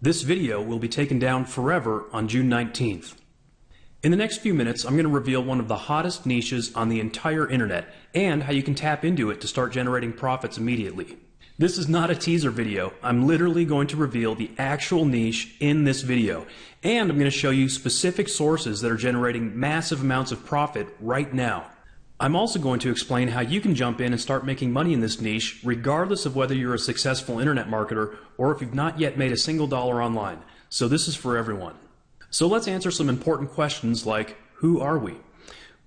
This video will be taken down forever on June 19th. In the next few minutes, I'm going to reveal one of the hottest niches on the entire internet and how you can tap into it to start generating profits immediately. This is not a teaser video. I'm literally going to reveal the actual niche in this video, and I'm going to show you specific sources that are generating massive amounts of profit right now. I'm also going to explain how you can jump in and start making money in this niche regardless of whether you're a successful internet marketer or if you've not yet made a single dollar online. So this is for everyone. So let's answer some important questions like, who are we?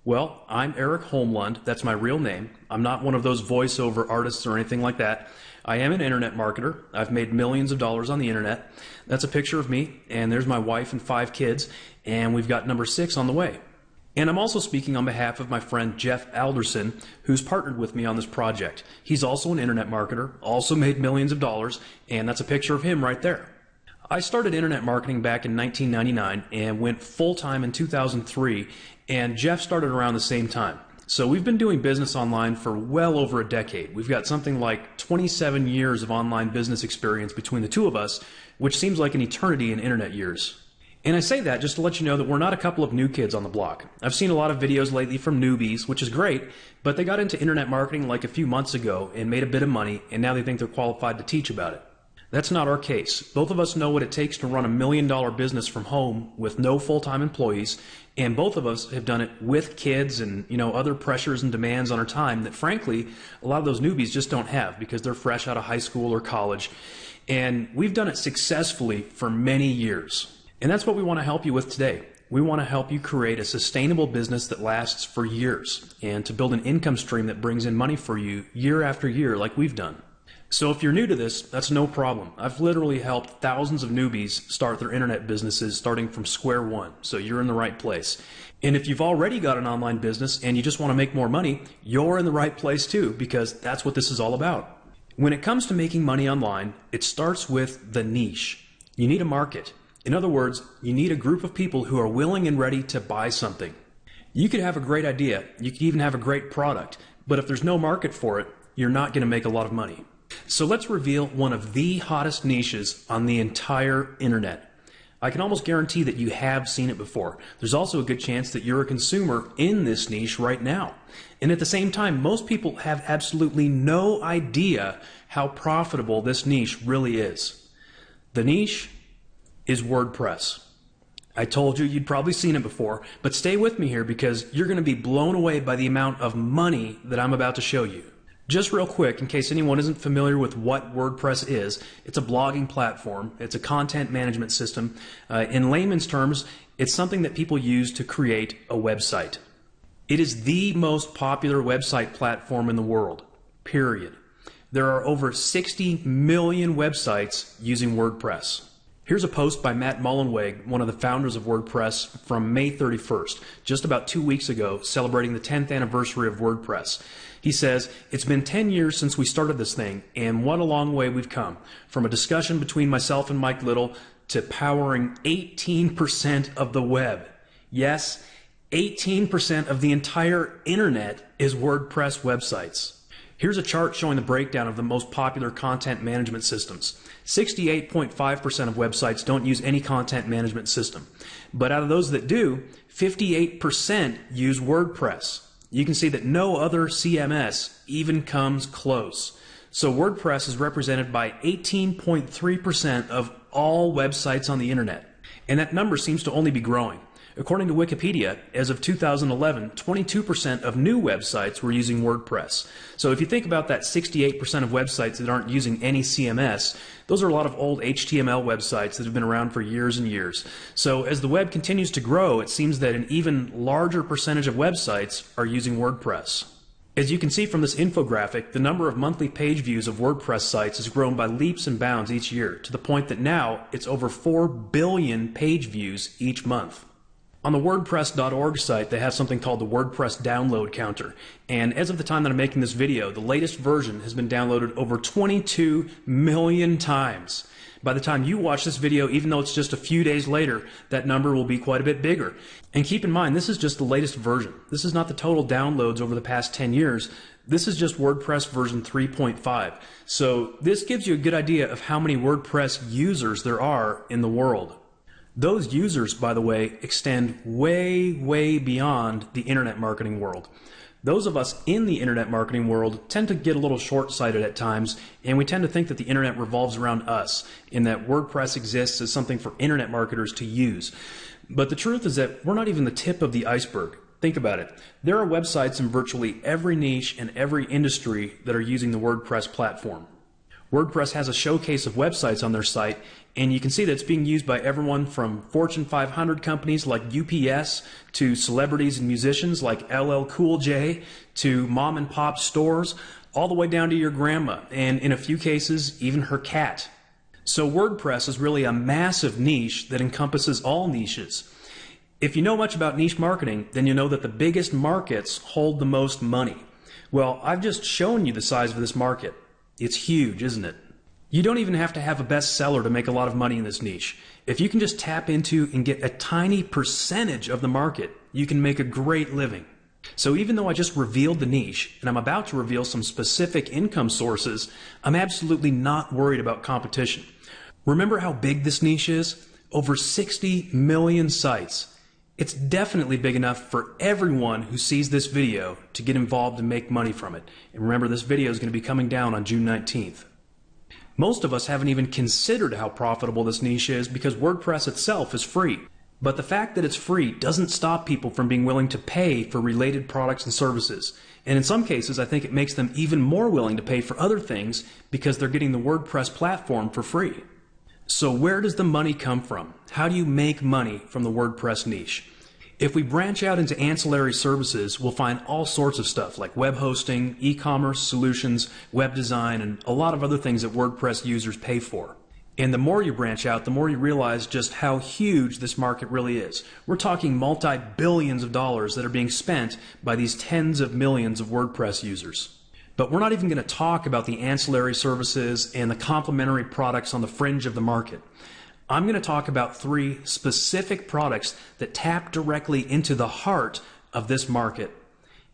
Well, I'm Eric Holmlund. That's my real name. I'm not one of those voiceover artists or anything like that. I am an internet marketer. I've made millions of dollars on the internet. That's a picture of me, and there's my wife and 5 kids, and we've got number 6 on the way. And I'm also speaking on behalf of my friend Jeff Alderson, who's partnered with me on this project. He's also an internet marketer, also made millions of dollars, and that's a picture of him right there. I started internet marketing back in 1999 and went full-time in 2003, and Jeff started around the same time. So we've been doing business online for well over a decade. We've got something like 27 years of online business experience between the two of us, which seems like an eternity in internet years. And I say that just to let you know that we're not a couple of new kids on the block. I've seen a lot of videos lately from newbies, which is great, but they got into internet marketing like a few months ago and made a bit of money, and now they think they're qualified to teach about it. That's not our case. Both of us know what it takes to run $1 million business from home with no full-time employees, and both of us have done it with kids and other pressures and demands on our time that frankly a lot of those newbies just don't have because they're fresh out of high school or college. And we've done it successfully for many years. And that's what we want to help you with today. We want to help you create a sustainable business that lasts for years and to build an income stream that brings in money for you year after year like we've done. So if you're new to this, that's no problem. I've literally helped thousands of newbies start their internet businesses starting from square one. So you're in the right place. And if you've already got an online business and you just want to make more money, you're in the right place too, because that's what this is all about. When it comes to making money online, it starts with the niche. You need a market. In other words, you need a group of people who are willing and ready to buy something. You could have a great idea, you could even have a great product, but if there's no market for it, you're not going to make a lot of money. So let's reveal one of the hottest niches on the entire internet. I can almost guarantee that you have seen it before. There's also a good chance that you're a consumer in this niche right now. And at the same time, most people have absolutely no idea how profitable this niche really is. The niche is WordPress. I told you you'd probably seen it before, but stay with me here because you're going to be blown away by the amount of money that I'm about to show you. Just real quick, in case anyone isn't familiar with what WordPress is, it's a blogging platform. It's a content management system. In layman's terms, it's something that people use to create a website. It is the most popular website platform in the world, period. There are over 60 million websites using WordPress. Here's a post by Matt Mullenweg, one of the founders of WordPress, from May 31st, just about 2 weeks ago, celebrating the 10th anniversary of WordPress. He says, "It's been 10 years since we started this thing, and what a long way we've come. From a discussion between myself and Mike Little to powering 18% of the web." Yes, 18% of the entire internet is WordPress websites. Here's a chart showing the breakdown of the most popular content management systems. 68.5% of websites don't use any content management system. But out of those that do, 58% use WordPress. You can see that no other CMS even comes close. So WordPress is represented by 18.3% of all websites on the internet. And that number seems to only be growing. According to Wikipedia, as of 2011, 22% of new websites were using WordPress. So if you think about that 68% of websites that aren't using any CMS, those are a lot of old HTML websites that have been around for years and years. So as the web continues to grow, it seems that an even larger percentage of websites are using WordPress. As you can see from this infographic, the number of monthly page views of WordPress sites has grown by leaps and bounds each year, to the point that now it's over 4 billion page views each month. On the WordPress.org site, they have something called the WordPress download counter. And as of the time that I'm making this video, the latest version has been downloaded over 22 million times. By the time you watch this video, even though it's just a few days later, that number will be quite a bit bigger. And keep in mind, this is just the latest version. This is not the total downloads over the past 10 years. This is just WordPress version 3.5. So this gives you a good idea of how many WordPress users there are in the world. Those users, by the way, extend way, way beyond the internet marketing world. Those of us in the internet marketing world tend to get a little short-sighted at times, and we tend to think that the internet revolves around us, and that WordPress exists as something for internet marketers to use. But the truth is that we're not even the tip of the iceberg. Think about it. There are websites in virtually every niche and every industry that are using the WordPress platform. WordPress has a showcase of websites on their site, and you can see that it's being used by everyone from Fortune 500 companies like UPS to celebrities and musicians like LL Cool J to mom and pop stores, all the way down to your grandma, and in a few cases, even her cat. So WordPress is really a massive niche that encompasses all niches. If you know much about niche marketing, then you know that the biggest markets hold the most money. Well, I've just shown you the size of this market. It's huge, isn't it? You don't even have to have a bestseller to make a lot of money in this niche. If you can just tap into and get a tiny percentage of the market, you can make a great living. So even though I just revealed the niche, and I'm about to reveal some specific income sources, I'm absolutely not worried about competition. Remember how big this niche is? Over 60 million sites. It's definitely big enough for everyone who sees this video to get involved and make money from it. And remember, this video is going to be coming down on June 19th. Most of us haven't even considered how profitable this niche is because WordPress itself is free. But the fact that it's free doesn't stop people from being willing to pay for related products and services. And in some cases, I think it makes them even more willing to pay for other things because they're getting the WordPress platform for free. So where does the money come from? How do you make money from the WordPress niche? If we branch out into ancillary services, we'll find all sorts of stuff like web hosting, e-commerce solutions, web design, and a lot of other things that WordPress users pay for. And the more you branch out, the more you realize just how huge this market really is. We're talking multi-billions of dollars that are being spent by these tens of millions of WordPress users. But we're not even going to talk about the ancillary services and the complementary products on the fringe of the market. I'm going to talk about 3 specific products that tap directly into the heart of this market.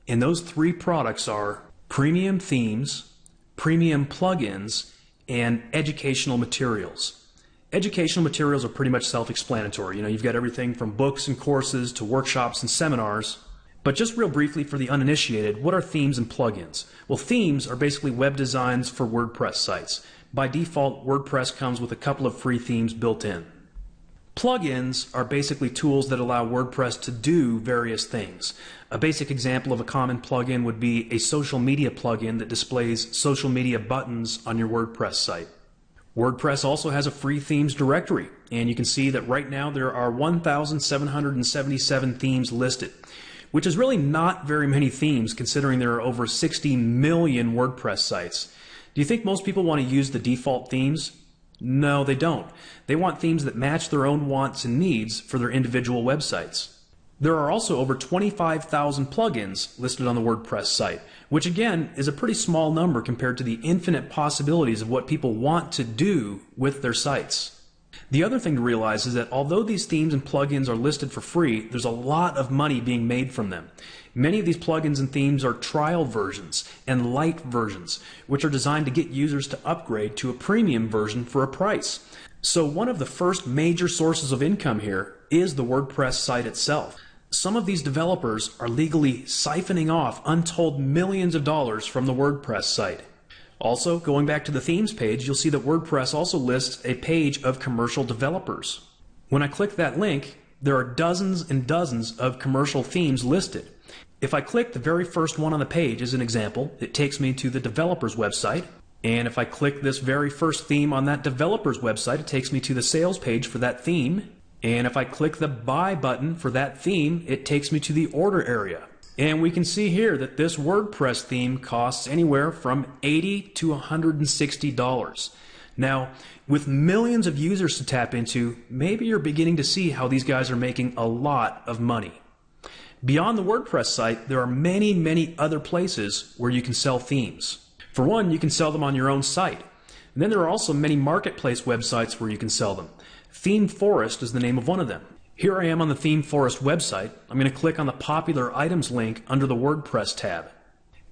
And those 3 products are premium themes, premium plugins, and educational materials. Educational materials are pretty much self-explanatory. You've got everything from books and courses to workshops and seminars. But just real briefly for the uninitiated, what are themes and plugins? Well, themes are basically web designs for WordPress sites. By default, WordPress comes with a couple of free themes built in. Plugins are basically tools that allow WordPress to do various things. A basic example of a common plugin would be a social media plugin that displays social media buttons on your WordPress site. WordPress also has a free themes directory, and you can see that right now there are 1,777 themes listed, which is really not very many themes considering there are over 60 million WordPress sites. Do you think most people want to use the default themes? No, they don't. They want themes that match their own wants and needs for their individual websites. There are also over 25,000 plugins listed on the WordPress site, which again is a pretty small number compared to the infinite possibilities of what people want to do with their sites. The other thing to realize is that although these themes and plugins are listed for free, there's a lot of money being made from them. Many of these plugins and themes are trial versions and light versions, which are designed to get users to upgrade to a premium version for a price. So one of the first major sources of income here is the WordPress site itself. Some of these developers are legally siphoning off untold millions of dollars from the WordPress site. Also, going back to the themes page, you'll see that WordPress also lists a page of commercial developers. When I click that link, there are dozens and dozens of commercial themes listed. If I click the very first one on the page as an example, it takes me to the developer's website. And if I click this very first theme on that developer's website, it takes me to the sales page for that theme. And if I click the buy button for that theme, it takes me to the order area. And we can see here that this WordPress theme costs anywhere from $80 to $160. Now, with millions of users to tap into, maybe you're beginning to see how these guys are making a lot of money. Beyond the WordPress site, there are many other places where you can sell themes. For one, you can sell them on your own site. And then there are also many marketplace websites where you can sell them. Theme Forest is the name of one of them. Here I am on the Theme Forest website. I'm going to click on the Popular Items link under the WordPress tab.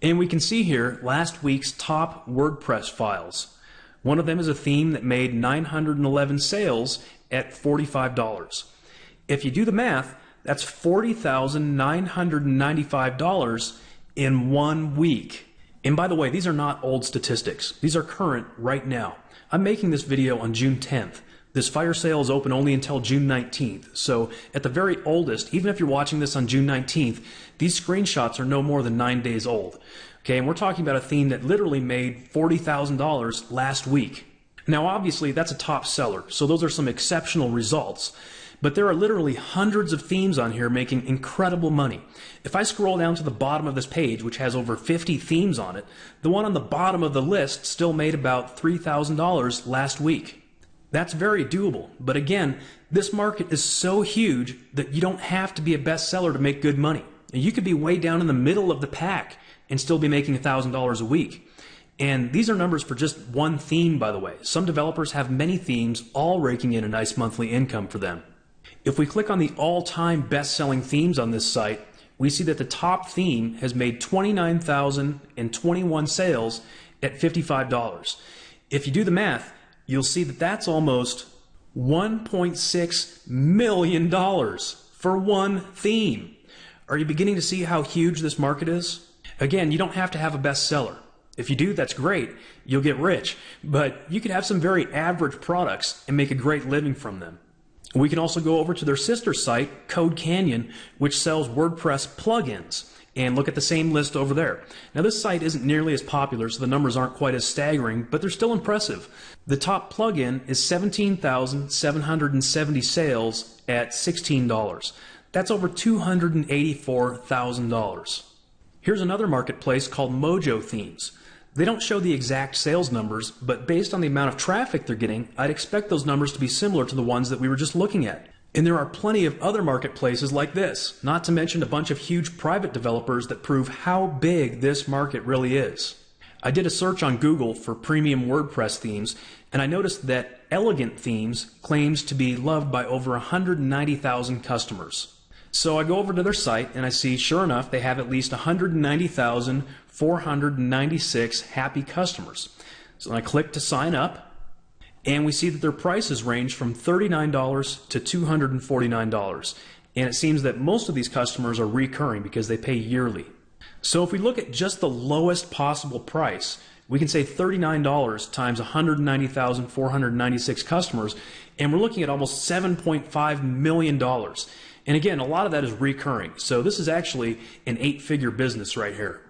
And we can see here last week's top WordPress files. One of them is a theme that made 911 sales at $45. If you do the math, that's $40,995 in 1 week. And by the way, these are not old statistics. These are current right now. I'm making this video on June 10th. This fire sale is open only until June 19th. So at the very oldest, even if you're watching this on June 19th, these screenshots are no more than 9 days old. Okay, and we're talking about a theme that literally made $40,000 last week. Now obviously that's a top seller, so those are some exceptional results. But there are literally hundreds of themes on here making incredible money. If I scroll down to the bottom of this page, which has over 50 themes on it, the one on the bottom of the list still made about $3,000 last week. That's very doable. But again, this market is so huge that you don't have to be a bestseller to make good money. You could be way down in the middle of the pack and still be making $1,000 a week. And these are numbers for just one theme, by the way. Some developers have many themes, all raking in a nice monthly income for them. If we click on the all-time best-selling themes on this site, we see that the top theme has made 29,021 sales at $55. If you do the math, you'll see that that's almost $1.6 million for one theme. Are you beginning to see how huge this market is? Again, you don't have to have a bestseller. If you do, that's great. You'll get rich. But you could have some very average products and make a great living from them. We can also go over to their sister site, Code Canyon, which sells WordPress plugins, and look at the same list over there. Now this site isn't nearly as popular, so the numbers aren't quite as staggering, but they're still impressive. The top plugin is 17,770 sales at $16. That's over $284,000. Here's another marketplace called Mojo Themes. They don't show the exact sales numbers, but based on the amount of traffic they're getting, I'd expect those numbers to be similar to the ones that we were just looking at. And there are plenty of other marketplaces like this, not to mention a bunch of huge private developers that prove how big this market really is. I did a search on Google for premium WordPress themes, and I noticed that Elegant Themes claims to be loved by over 190,000 customers. So I go over to their site and I see, sure enough, they have at least 190,496 happy customers. So I click to sign up, and we see that their prices range from $39 to $249. And it seems that most of these customers are recurring because they pay yearly. So if we look at just the lowest possible price, we can say $39 times 190,496 customers, and we're looking at almost $7.5 million. And again, a lot of that is recurring. So this is actually an 8-figure business right here.